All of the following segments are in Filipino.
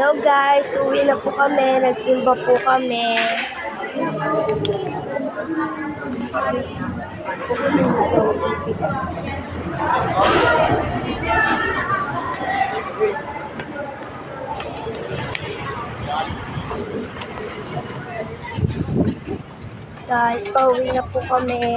Hello guys, uwi na po kami, nagsimba po kami. Guys, pauwi na po kami.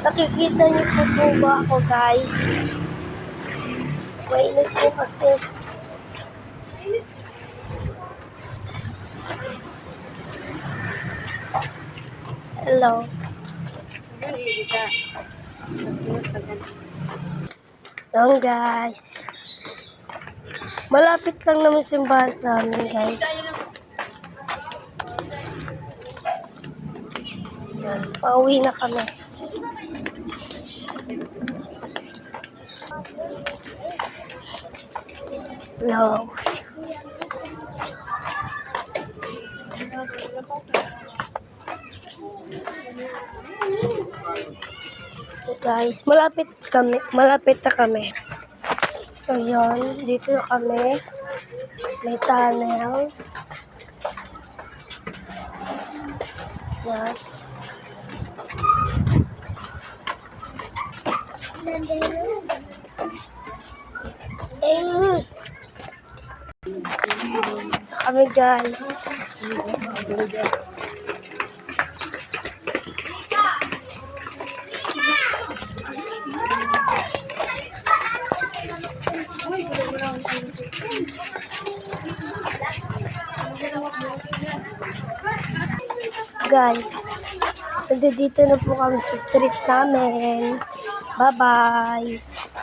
Nakikita niyo po ba ako guys? Mainit po kasi. Hello. Yan guys. Malapit lang naman simbahan sa amin guys. Yan, pauwi na kami. Hello. Okay guys, malapit na kami. So yun, dito na kami. May tunnel. Yan. So kami guys. Guys, nandito na po kami sa street namin. Bye-bye!